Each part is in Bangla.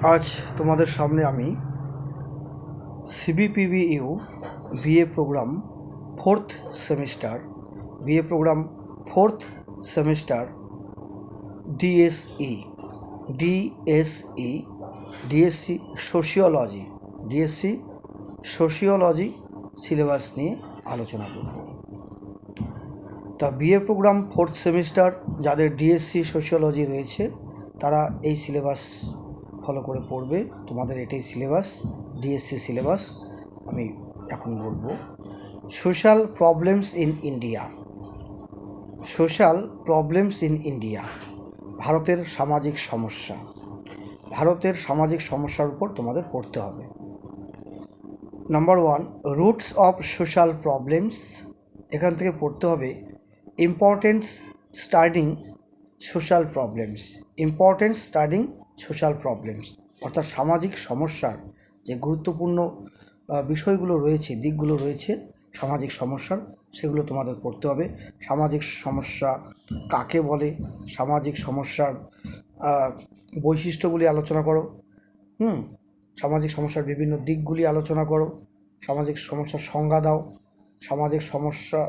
আজ তোমাদের সামনে আমি CBPBU B.A. Programme fourth semester DSE sociology syllabus নিয়ে আলোচনা করব। তা BA প্রোগ্রাম ফোর্থ সেমিস্টার যাদের DSE সোশিওলজি রয়েছে তারা এই সিলেবাস ফলো করে পড়বে। তোমাদের এটাই সিলেবাস, DSE সিলেবাস। আমি এখন বলবো সোশ্যাল প্রবলেমস ইন ইন্ডিয়া, ভারতের সামাজিক সমস্যার উপর তোমাদের পড়তে হবে। Number 1, roots of social problems. এখান থেকে পড়তে হবে ইম্পর্টেন্স স্টাডিং সোশ্যাল প্রবলেমস, অর্থাৎ সামাজিক সমস্যার যে গুরুত্বপূর্ণ বিষয়গুলো রয়েছে, দিকগুলো রয়েছে সামাজিক সমস্যার, সেগুলো তোমাদের পড়তে হবে। সামাজিক সমস্যা কাকে বলে, সামাজিক সমস্যার বৈশিষ্ট্যগুলি আলোচনা করো, সামাজিক সমস্যার বিভিন্ন দিকগুলি আলোচনা করো, সামাজিক সমস্যার সংজ্ঞা দাও, সামাজিক সমস্যা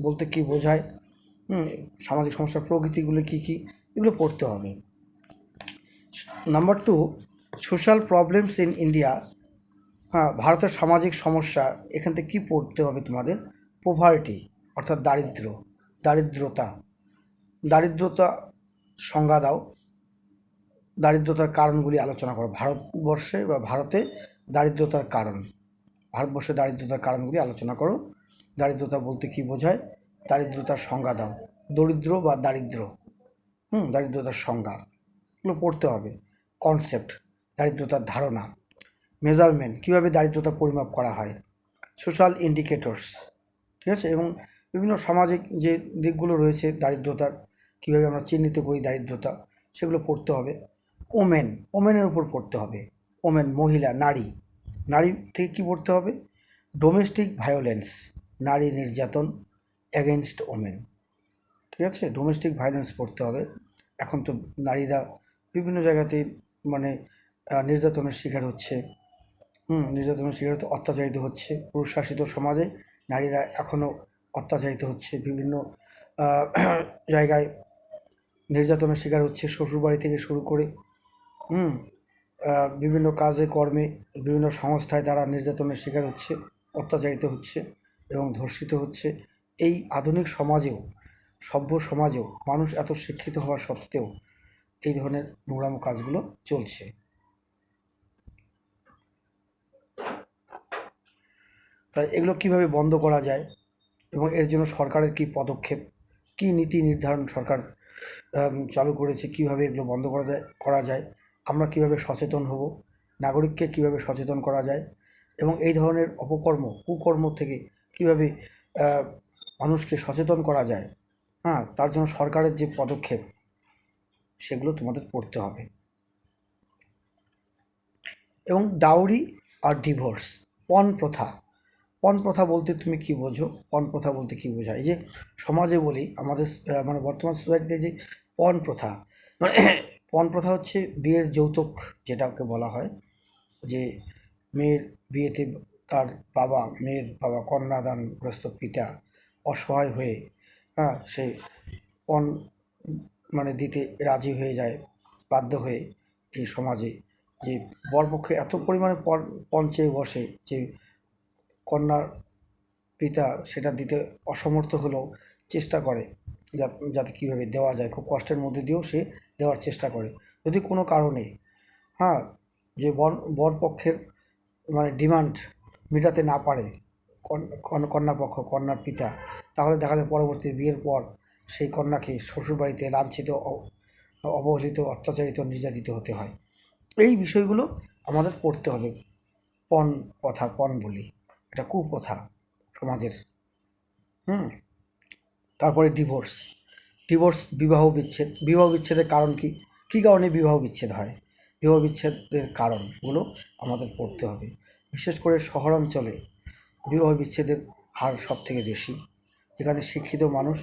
বলতে কী বোঝায়, সামাজিক সমস্যার প্রকৃতিগুলো কী কী, এগুলো পড়তে হবে। Number 2, social problems in India, ভারতের সামাজিক সমস্যা। এখান থেকে কী পড়তে হবে তোমাদের? পোভার্টি অর্থাৎ দারিদ্রতা সংজ্ঞা দাও, দারিদ্রতার কারণগুলি আলোচনা করো। ভারতবর্ষে দারিদ্রতার কারণগুলি আলোচনা করো। দারিদ্রতা বলতে কী বোঝায়, দারিদ্রতার সংজ্ঞা দাও। দরিদ্র বা দারিদ্রতার সংজ্ঞা এগুলো পড়তে হবে। কনসেপ্ট, দারিদ্রতার ধারণা। মেজারমেন্ট, কীভাবে দারিদ্রতা পরিমাপ করা হয়। সোশ্যাল ইন্ডিকেটরস, ঠিক আছে, এবং বিভিন্ন সামাজিক যে দিকগুলো রয়েছে দারিদ্রতার, কীভাবে আমরা চিহ্নিত করি দারিদ্রতা, সেগুলো পড়তে হবে। ওমেনের উপর পড়তে হবে। মহিলা, নারী থেকে কী পড়তে হবে? ডোমেস্টিক ভায়োলেন্স, নারী নির্যাতন এগেনস্ট ওমেন, ঠিক আছে, ডোমেস্টিক ভায়োলেন্স পড়তে হবে। এখন তো নারীরা বিভিন্ন জায়গাতে নির্যাতনের শিকার হচ্ছে, অত্যাচারিত হচ্ছে। পুরুষ শাসিত সমাজে নারীরা এখনও অত্যাচারিত হচ্ছে, বিভিন্ন জায়গায় নির্যাতনের শিকার হচ্ছে, শ্বশুরবাড়ি থেকে শুরু করে বিভিন্ন কাজে কর্মে, বিভিন্ন সংস্থায় তারা নির্যাতনের শিকার হচ্ছে, অত্যাচারিত হচ্ছে এবং ধর্ষিত হচ্ছে। এই আধুনিক সমাজেও, সভ্য সমাজেও মানুষ এত শিক্ষিত হওয়া সত্ত্বেও এই ধরনের নোংরামো কাজগুলো চলছে। তাই এগুলো কীভাবে বন্ধ করা যায় এবং এর জন্য সরকারের কী পদক্ষেপ, কী নীতি নির্ধারণ সরকার চালু করেছে, কীভাবে এগুলো বন্ধ করা যায়, আমরা কীভাবে সচেতন হব, নাগরিককে কীভাবে সচেতন করা যায়, এবং এই ধরনের কুকর্ম থেকে কীভাবে মানুষকে সচেতন করা যায়, তার জন্য সরকারের যে পদক্ষেপ সেগুলো তোমাদের পড়তে হবে। এবং ডাউরি আর ডিভোর্স, পণ প্রথা বলতে তুমি কী বোঝো? পণ প্রথা বলতে কী বোঝায়? এই যে সমাজে বলি, আমাদের বর্তমান সোসাইটিতে যে পণ প্রথা হচ্ছে বিয়ের যৌতুক, যেটাকে বলা হয়, যে মেয়ের বিয়েতে তার মেয়ের বাবা কন্যাদানগ্রস্ত পিতা অসহায় হয়ে সে পণ দিতে রাজি হয়ে যায়, বাধ্য হয়ে। এই সমাজে যে বরপক্ষে এত পরিমাণে পণ চেয়ে বসে যে কন্যার পিতা সেটা দিতে অসমর্থ হলেও চেষ্টা করে যাতে কীভাবে দেওয়া যায়, খুব কষ্টের মধ্যে দিয়েও সে দেওয়ার চেষ্টা করে। যদি কোনো কারণে যে বরপক্ষের ডিমান্ড মেটাতে না পারে কন্যাপক্ষ, কন্যার পিতা, তাহলে দেখা যায় পরবর্তী বিয়ের পর সেই কন্যাকে শ্বশুরবাড়িতে লাঞ্ছিত, অবহেলিত, অত্যাচারিত, নির্যাতিত হতে হয়। এই বিষয়গুলো আমাদের পড়তে হবে। পণ বলি, এটা কুপ্রথা সমাজের। তারপরে ডিভোর্স, বিবাহ বিচ্ছেদের কারণ কী কারণে বিবাহ বিচ্ছেদ হয়, বিবাহ বিচ্ছেদের কারণগুলো আমাদের পড়তে হবে। বিশেষ করে শহরাঞ্চলে বিবাহ বিচ্ছেদের হার সব থেকে বেশি, যেখানে শিক্ষিত মানুষ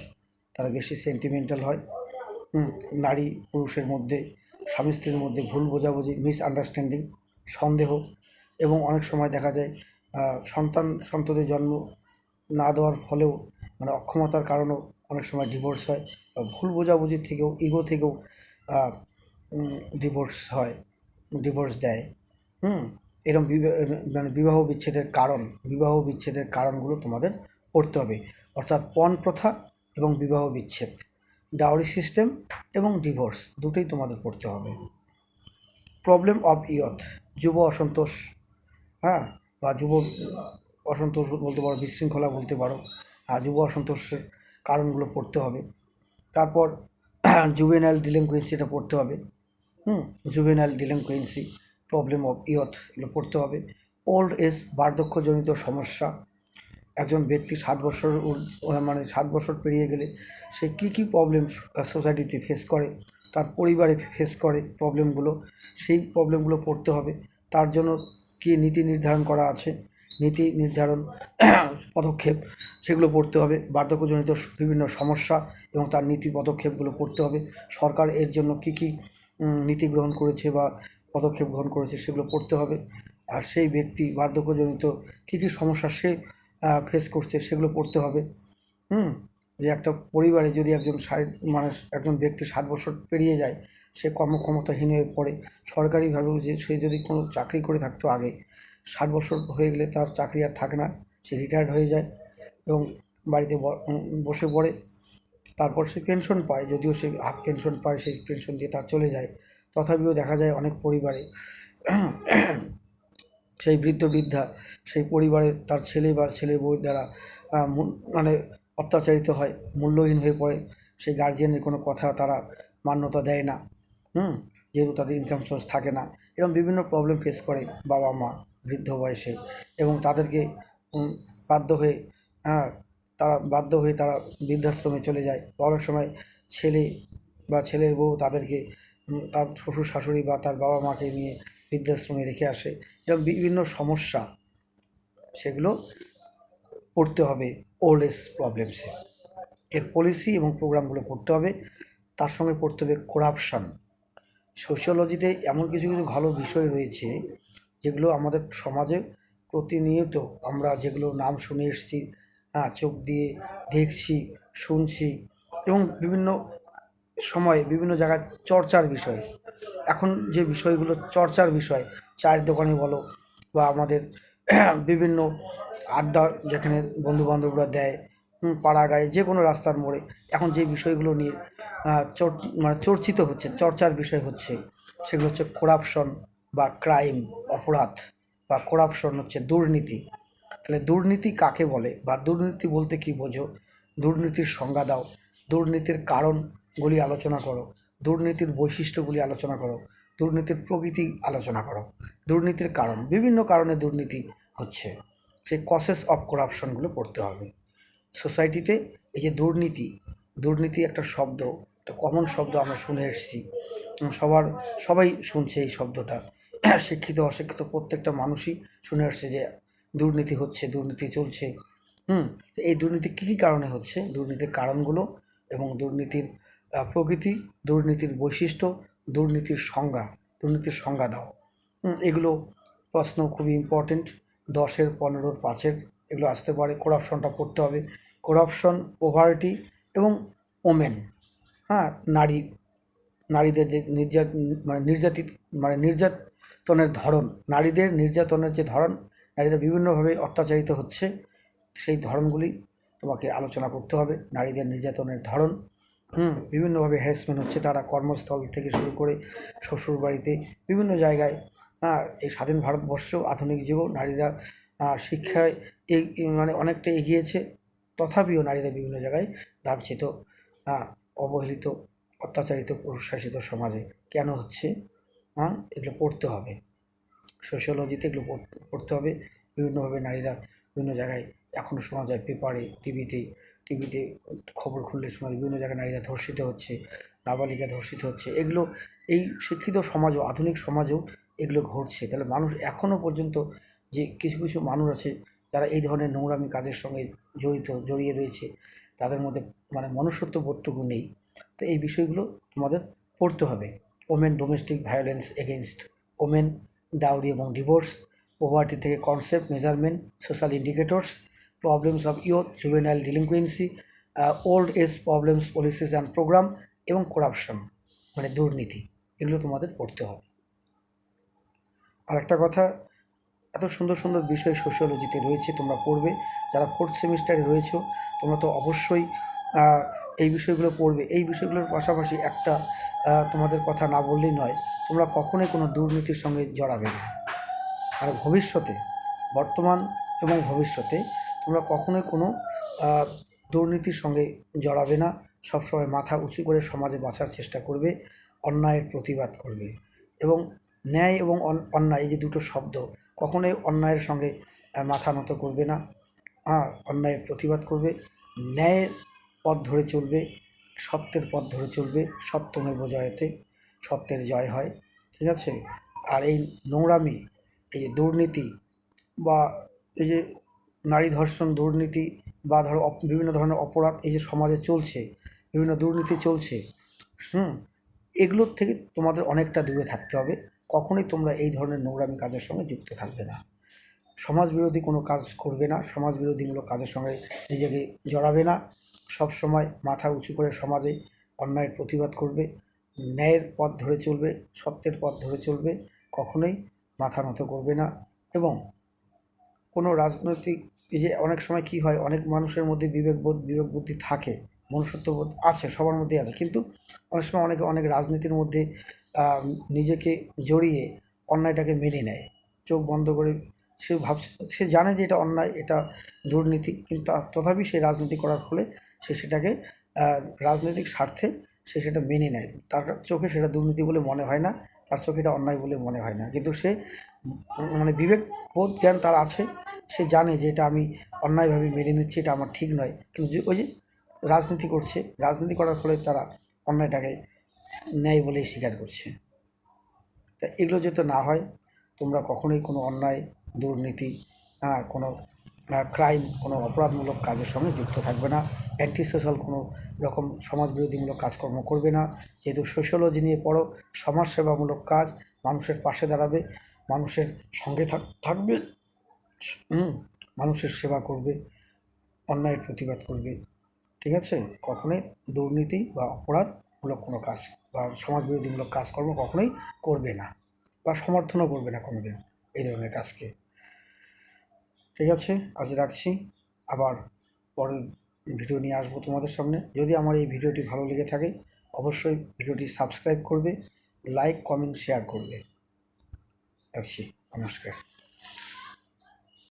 তারা বেশি সেন্টিমেন্টাল হয়। নারী পুরুষের মধ্যে স্বামী স্ত্রীর মধ্যে ভুল বোঝাবুঝি, মিসআন্ডারস্ট্যান্ডিং, সন্দেহ, এবং অনেক সময় দেখা যায় সন্তানের জন্ম না দেওয়ার ফলেও অক্ষমতার কারণেও অনেক সময় ডিভোর্স হয়, বা ভুল বোঝাবুঝির থেকেও ইগো থেকেও ডিভোর্স হয়, ডিভোর্স দেয়। এরকম বিবাহ বিচ্ছেদের কারণগুলো তোমাদের পড়তে হবে, অর্থাৎ পণ প্রথা এবং বিবাহ বিচ্ছেদ, ডাউরি সিস্টেম এবং ডিভোর্স দুটোই তোমাদের পড়তে হবে। প্রবলেম অফ ইয়থ, যুব অসন্তোষ, হ্যাঁ, বা যুব অসন্তোষ বলতে পারো, বিশৃঙ্খলা বলতে পারো, আর যুব অসন্তোষের কারণগুলো পড়তে হবে। তারপর জুভেনাইল ডিলিনকুয়েন্সিটা পড়তে হবে। জুভেনাইল ডিলিনকুয়েন্সি, প্রবলেম অফ ইয়থ, এগুলো পড়তে হবে। ওল্ড এজ, বার্ধক্যজনিত সমস্যা, একজন ব্যক্তি 7 বছর পেরিয়ে গেলে সে কী কী প্রবলেম সোসাইটিতে ফেস করে, তার পরিবারে ফেস করে প্রবলেমগুলো, সেই প্রবলেমগুলো পড়তে হবে। তার জন্য কী নীতি নির্ধারণ করা আছে, নীতি নির্ধারণ পদক্ষেপ, সেগুলো পড়তে হবে। বার্ধক্যজনিত বিভিন্ন সমস্যা এবং তার নীতি পদক্ষেপগুলো পড়তে হবে। সরকার এর জন্য কী কী নীতি গ্রহণ করেছে বা পদক্ষেপ গ্রহণ করেছে সেগুলো পড়তে হবে। আর সেই ব্যক্তি বার্ধক্যজনিত কী কী সমস্যা সে ফেস করছে সেগুলো পড়তে হবে। যে একটা পরিবারে যদি একজন ব্যক্তি 7 বছর পেরিয়ে যায়, সে কর্মক্ষমতাহীন হয়ে পড়ে, সরকারিভাবেও যে সে যদি কোনো চাকরি করে থাকতো আগে, 7 বছর হয়ে গেলে তার চাকরি আর থাকে না, সে রিটায়ার্ড হয়ে যায় এবং বাড়িতে বসে পড়ে। তারপর সে পেনশন পায়, যদিও সে হাফ পেনশন পায়, সেই পেনশন দিয়ে তার চলে যায়। তথাপিও দেখা যায় অনেক পরিবারে সেই বৃদ্ধা সেই পরিবারে তার ছেলে বা ছেলের বউ দ্বারা অত্যাচারিত হয়, মূল্যহীন হয়ে পড়ে। সেই গার্জিয়ানের কোনো কথা তারা মান্যতা দেয় না, যেহেতু তাদের ইনকাম সোর্স থাকে না। এরকম বিভিন্ন প্রবলেম ফেস করে বাবা মা বৃদ্ধ বয়সে, এবং তাদেরকে বাধ্য হয়ে তারা বৃদ্ধাশ্রমে চলে যায়। অনেক সময় ছেলে বা ছেলের বউ তাদেরকে তার শ্বশুর শাশুড়ি বা তার বাবা মাকে নিয়ে বৃদ্ধাশ্রমে রেখে আসে। এরকম বিভিন্ন সমস্যা, সেগুলো পড়তে হবে ওল্ড এজ প্রবলেমসে। এর পলিসি এবং প্রোগ্রামগুলো পড়তে হবে। তার সঙ্গে পড়তে হবে করাপশান। সোশিওলজিতে এমন কিছু কিছু ভালো বিষয় রয়েছে যেগুলো আমাদের সমাজে প্রতিনিয়ত আমরা যেগুলো নাম শুনে এসেছি, চোখ দিয়ে দেখছি, শুনছি, এবং বিভিন্ন সময়ে বিভিন্ন জায়গায় চর্চার বিষয়। এখন যে বিষয়গুলো চর্চার বিষয়, চায়ের দোকানে বলো বা আমাদের বিভিন্ন আড্ডা যেখানে বন্ধুবান্ধবরা দেয়, পাড়া গায়ে যে কোনো রাস্তার মোড়ে, এখন যে বিষয়গুলো নিয়ে চর্চিত হচ্ছে, চর্চার বিষয় হচ্ছে, সেগুলো হচ্ছে করাপশন বা ক্রাইম, অপরাধ, বা করাপশন হচ্ছে দুর্নীতি। তাহলে দুর্নীতি কাকে বলে, বা দুর্নীতি বলতে কী বোঝো, দুর্নীতির সংজ্ঞা দাও, দুর্নীতির কারণগুলি আলোচনা করো, দুর্নীতির বৈশিষ্ট্যগুলি আলোচনা করো, দুর্নীতির প্রকৃতি আলোচনা করো। দুর্নীতির কারণ, বিভিন্ন কারণে দুর্নীতি হচ্ছে, সেই কসেস অফ করাপশনগুলো পড়তে হবে। সোসাইটিতে এই যে দুর্নীতি একটা শব্দ, একটা কমন শব্দ আমরা শুনে এসেছি, সবাই শুনছে এই শব্দটা, শিক্ষিত অশিক্ষিত প্রত্যেকটা মানুষই শুনে আসছে যে দুর্নীতি হচ্ছে, দুর্নীতি চলছে। এই দুর্নীতি কী কী কারণে হচ্ছে, দুর্নীতির কারণগুলো এবং দুর্নীতির প্রকৃতি, দুর্নীতির বৈশিষ্ট্য, দুর্নীতির সংজ্ঞা দাও। এগুলো প্রশ্ন খুবই ইম্পর্টেন্ট, 10-এর 15-র 5-এর এগুলো আসতে পারে। করাপশনটা পড়তে হবে, করাপশন, পোভার্টি এবং ওমেন, নারীদের যে নির্যাতনের ধরন, নারীদের নির্যাতনের যে ধরন, নারীরা বিভিন্নভাবে অত্যাচারিত হচ্ছে, সেই ধরনগুলি তোমাকে আলোচনা করতে হবে। নারীদের নির্যাতনের ধরন, বিভিন্নভাবে হ্যারাসমেন্ট হচ্ছে, তারা কর্মস্থল থেকে শুরু করে শ্বশুর বাড়িতে বিভিন্ন জায়গায়। এই স্বাধীন ভারতবর্ষেও আধুনিক যুগেও নারীরা শিক্ষায় অনেকটা এগিয়েছে, তথাপিও নারীরা বিভিন্ন জায়গায় লাঞ্ছিত, অবহেলিত, অত্যাচারিত, পুরুষ শাসিত সমাজে কেন হচ্ছে, এগুলো পড়তে হবে। সোশিওলজিতে এগুলো পড়তে হবে। বিভিন্নভাবে নারীরা বিভিন্ন জায়গায় এখনও শোনা যায়, পেপারে, টিভিতে খবর খুললে শোনা যায় বিভিন্ন জায়গায় নারীরা ধর্ষিত হচ্ছে, নাবালিকা ধর্ষিত হচ্ছে। এগুলো এই শিক্ষিত সমাজও, আধুনিক সমাজেও এগুলো ঘটছে। তাহলে মানুষ এখনও পর্যন্ত, যে কিছু কিছু মানুষ আছে যারা এই ধরনের নোংরামি কাজের সঙ্গে জড়িয়ে রয়েছে, তাদের মধ্যে মনুষ্যত্ব বোধটুকু নেই। তো এই বিষয়গুলো তোমাদের পড়তে হবে। Women domestic violence against women, dowry এবং ডিভোর্স, পোভার্টি থেকে concept measurement, social indicators, problems of youth, juvenile delinquency, old age problems, policies and programme এবং করাপশন মানে দুর্নীতি, এগুলো তোমাদের পড়তে হবে। আর একটা কথা, এত সুন্দর সুন্দর বিষয় সোশিওলজিতে রয়েছে, তোমরা পড়বে। যারা ফোর্থ সেমিস্টারে রয়েছো তোমরা তো অবশ্যই এই বিষয়গুলো পড়বে। এই বিষয়গুলোর পাশাপাশি একটা তোমাদের কথা না বললেই নয়, তোমরা কখনোই কোনো দুর্নীতির সঙ্গে জড়াবে না। আর ভবিষ্যতে, বর্তমান এবং ভবিষ্যতে তোমরা কখনোই কোনো দুর্নীতির সঙ্গে জড়াবে না। সবসময় মাথা উঁচু করে সমাজে বাঁচার চেষ্টা করবে, অন্যায়ের প্রতিবাদ করবে। এবং ন্যায় এবং অন্যায়, এই যে দুটো শব্দ, কখনোই অন্যায়ের সঙ্গে মাথা নত করবে না। অন্যায়ের প্রতিবাদ করবে, ন্যায়ের পথ ধরে চলবে, সত্যের পথ ধরে চলবে। সত্যমেব জয়তে, সত্যের জয় হয়, ঠিক আছে। আর এই নোংরামি, এই যে দুর্নীতি বা এই যে নারী ধর্ষণ, দুর্নীতি বা ধরো বিভিন্ন ধরনের অপরাধ এই যে সমাজে চলছে, বিভিন্ন দুর্নীতি চলছে, এগুলোর থেকে তোমাদের অনেকটা দূরে থাকতে হবে। কখনোই তোমরা এই ধরনের নোংরামি কাজের সঙ্গে যুক্ত থাকবে না, সমাজ বিরোধী কোনো কাজ করবে না, সমাজ বিরোধীমূলক কাজের সঙ্গে নিজেকে জড়াবে না। সব সময় মাথা উঁচু করে সমাজে অন্যায়ের প্রতিবাদ করবে, ন্যায়ের পথ ধরে চলবে, সত্যের পথ ধরে চলবে, কখনোই মাথা নত করবে না। এবং কোনো রাজনৈতিক, এই যে অনেক সময় কী হয়, অনেক মানুষের মধ্যে বিবেকবোধ, বিবেক বুদ্ধি থাকে, মনুষ্যত্ববোধ আছে, সবার মধ্যেই আছে, কিন্তু অনেক সময় অনেকে অনেক রাজনীতির মধ্যে নিজেকে জড়িয়ে অন্যায়টাকে মেনে নেয়, চোখ বন্ধ করে। সে জানে যে এটা অন্যায়, এটা দুর্নীতি, কিন্তু তথাপি সে রাজনীতি করার ফলে সে সেটাকে রাজনৈতিক স্বার্থে সে সেটা মেনে নেয়। তার চোখে সেটা দুর্নীতি বলে মনে হয় না, তার চোখে এটা অন্যায় বলে মনে হয় না, কিন্তু সে মানে বিবেকবোধ জ্ঞান তার আছে, সে জানে যে এটা আমি অন্যায়ভাবে মেনে নিচ্ছি, এটা আমার ঠিক নয়, কিন্তু ওই যে রাজনীতি করছে, রাজনীতি করার ফলে তারা অন্যায়টাকে ন্যায় বলেই স্বীকার করছে। তা এগুলো যাতে না হয়, তোমরা কখনোই কোনো অন্যায়, দুর্নীতি, কোনো ক্রাইম, কোনো অপরাধমূলক কাজের সঙ্গে যুক্ত থাকবে না। অ্যান্টি সোশ্যাল কোনো রকম সমাজবিরোধীমূলক কাজকর্ম করবে না। যেহেতু সোশ্যোলজি নিয়ে পড়ো, সমাজসেবামূলক কাজ, মানুষের পাশে দাঁড়াবে, মানুষের সঙ্গে থাকবে, মানুষের সেবা করবে, অন্যায়ের প্রতিবাদ করবে, ঠিক আছে। কখনোই দুর্নীতি বা অপরাধমূলক কোনো কাজ বা সমাজবিরোধীমূলক কাজকর্ম কখনোই করবে না, বা সমর্থনও করবে না কোনোদিন এই ধরনের কাজকে, ঠিক আছে। আজ রাখছি, আবার পরের ভিডিও নিয়ে আসবো তোমাদের সামনে। যদি আমার এই ভিডিওটি ভালো লেগে থাকে অবশ্যই ভিডিওটি সাবস্ক্রাইব করবে, লাইক, কমেন্ট, শেয়ার করবে। রাখছি, নমস্কার।